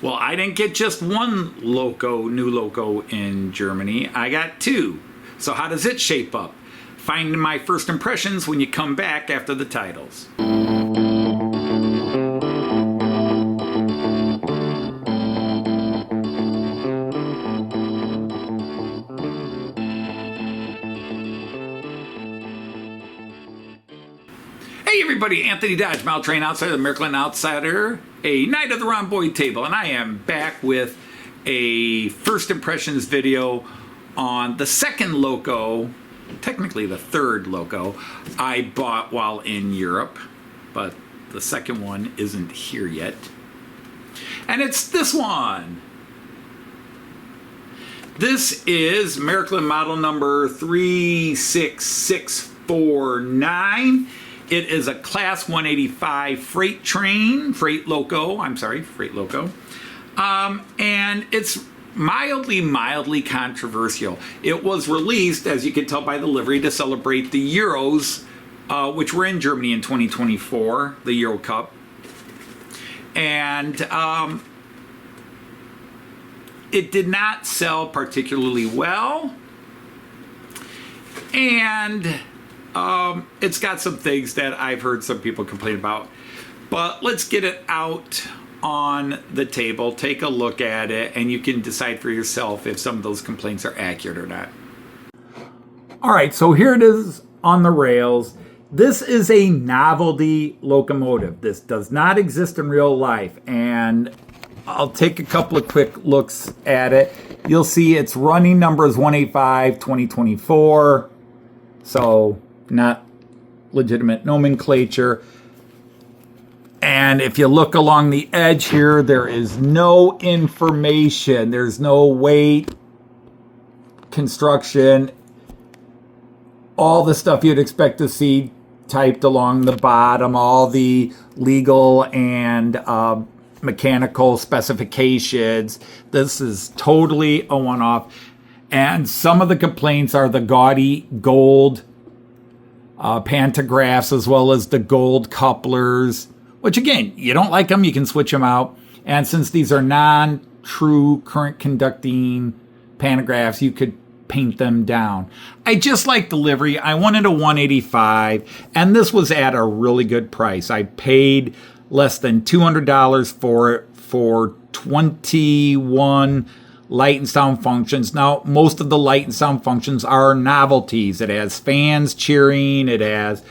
Well, I didn't get just one new loco in Germany. I got two. So how does it shape up? Find my first impressions when you come back after the titles. Hey everybody, Anthony Dodge, Mile Train Outsider, the Märklin Outsider, a Night of the Rhomboid Table, and I am back with a first impressions video on the second loco, technically the third loco, I bought while in Europe, but the second one isn't here yet. And it's this one. This is Märklin model number 36649. It is a Class 185 freight loco. And it's mildly controversial. It was released, as you can tell by the livery, to celebrate the Euros, which were in Germany in 2024, the Euro Cup. And it did not sell particularly well. And it's got some things that I've heard some people complain about. But let's get it out on the table, take a look at it, and you can decide for yourself if some of those complaints are accurate or not. All right, so here it is on the rails. This is a novelty locomotive. This does not exist in real life, and I'll take a couple of quick looks at it. You'll see its running number is 185 2024, so not legitimate nomenclature. And if you look along the edge here, there is no information. There's no weight, construction, all the stuff you'd expect to see typed along the bottom, all the legal and mechanical specifications. This is totally a one-off. And some of the complaints are the gaudy gold pantographs, as well as the gold couplers, which again, you don't like them, you can switch them out. And since these are non-true current conducting pantographs, you could paint them down. I just like the livery. I wanted a 185, and this was at a really good price. I paid less than $200 for it for 21 light and sound functions. Now, most of the light and sound functions are novelties. It has fans cheering, it has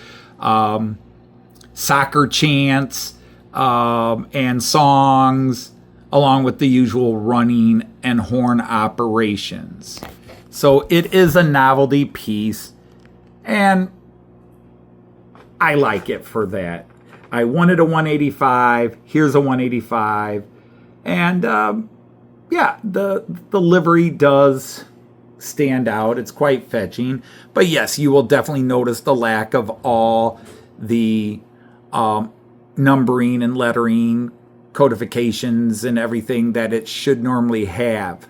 soccer chants and songs, along with the usual running and horn operations. So it is a novelty piece, and I like it for that. I wanted a 185. Here's a 185. And yeah, the livery does stand out. It's quite fetching. But yes, you will definitely notice the lack of all the numbering and lettering, codifications, and everything that it should normally have.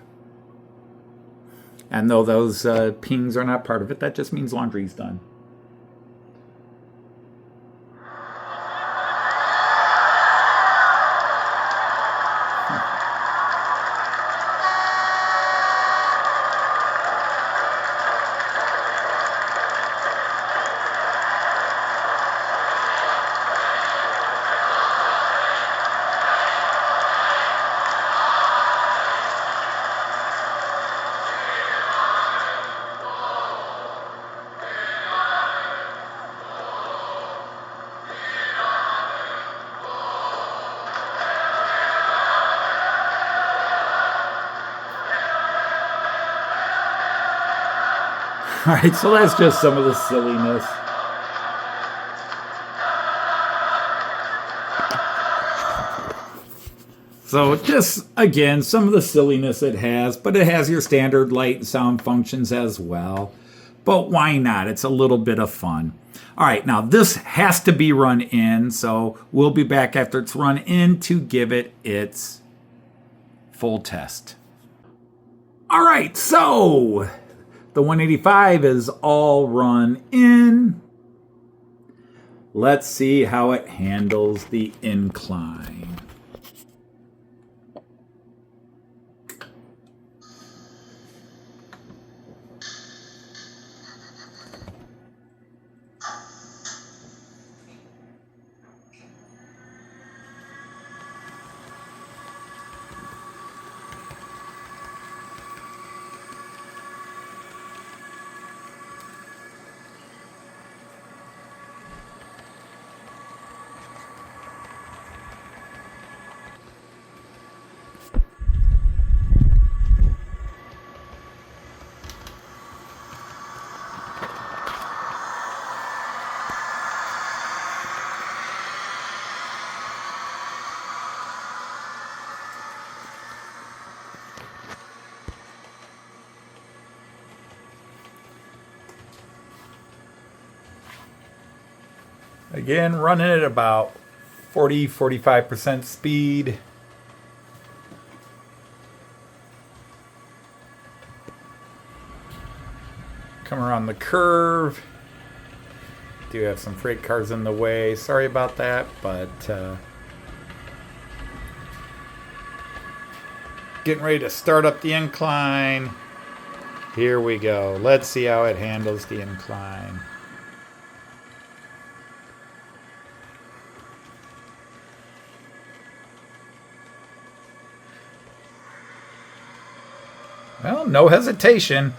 And though those pings are not part of it, that just means laundry's done. All right, so that's just some of the silliness. So just, again, some of the silliness it has, but it has your standard light and sound functions as well. But why not? It's a little bit of fun. All right, now this has to be run in, so we'll be back after it's run in to give it its full test. All right, so the 185 is all run in. Let's see how it handles the incline. Again, running at about 40-45% speed. Come around the curve. Do have some freight cars in the way. Sorry about that, but getting ready to start up the incline. Here we go. Let's see how it handles the incline. Well, no hesitation.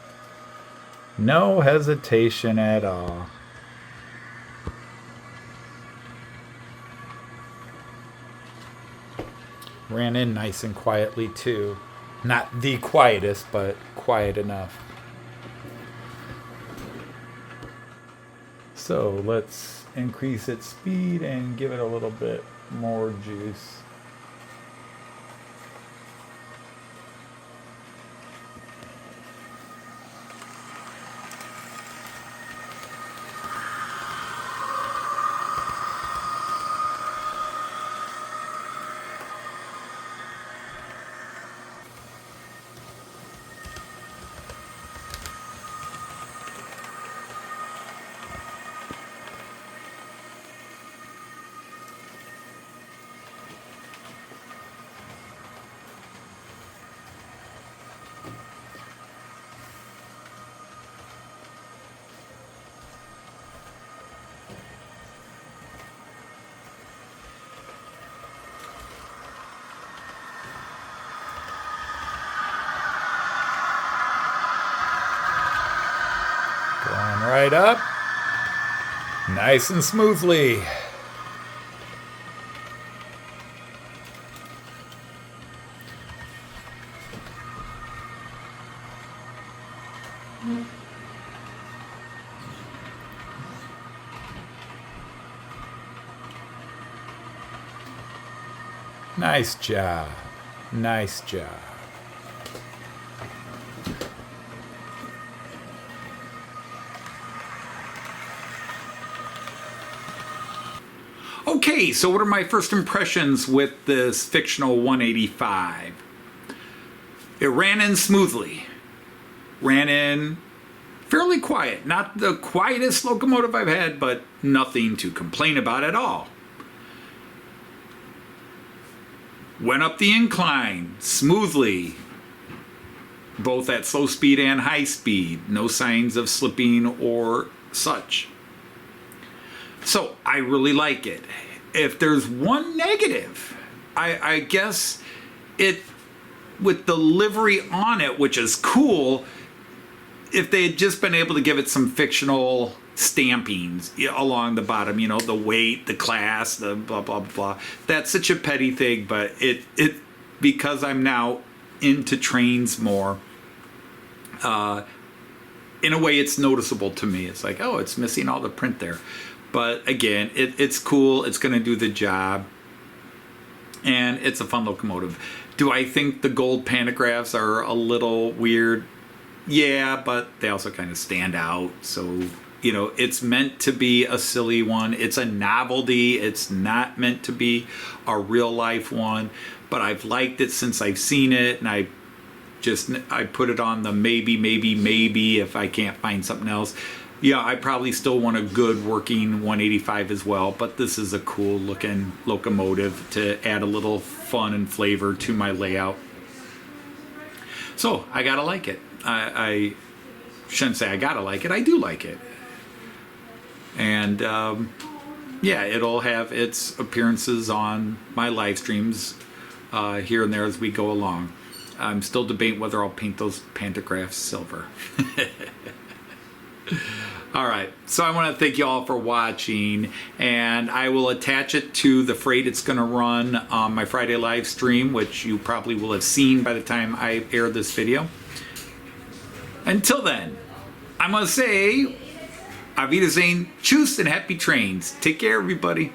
No hesitation at all. Ran in nice and quietly too. Not the quietest, but quiet enough. So let's increase its speed and give it a little bit more juice. Going right up. Nice and smoothly. Nice job. Nice job. Okay, so what are my first impressions with this fictional 185? It ran in smoothly. Ran in fairly quiet. Not the quietest locomotive I've had, but nothing to complain about at all. Went up the incline smoothly, both at slow speed and high speed. No signs of slipping or such. So I really like it. If there's one negative, I guess it, with the livery on it, which is cool, if they had just been able to give it some fictional stampings along the bottom, you know, the weight, the class, the blah, blah, blah. That's such a petty thing, but it because I'm now into trains more, in a way it's noticeable to me. It's like, oh, it's missing all the print there. But again, it's cool. It's going to do the job. And it's a fun locomotive. Do I think the gold pantographs are a little weird? Yeah, but they also kind of stand out. So, you know, it's meant to be a silly one. It's a novelty. It's not meant to be a real life one. But I've liked it since I've seen it. And I put it on the maybe if I can't find something else. Yeah, I probably still want a good working 185 as well, but this is a cool looking locomotive to add a little fun and flavor to my layout. So I gotta like it. I shouldn't say I gotta like it, I do like it. And yeah, it'll have its appearances on my live streams here and there as we go along. I'm still debating whether I'll paint those pantographs silver. All right, so I want to thank you all for watching, and I will attach it to the freight it's going to run on my Friday live stream, which you probably will have seen by the time I air this video. Until then, I'm going to say, Auf Wiedersehen, tschüss, and happy trains. Take care, everybody.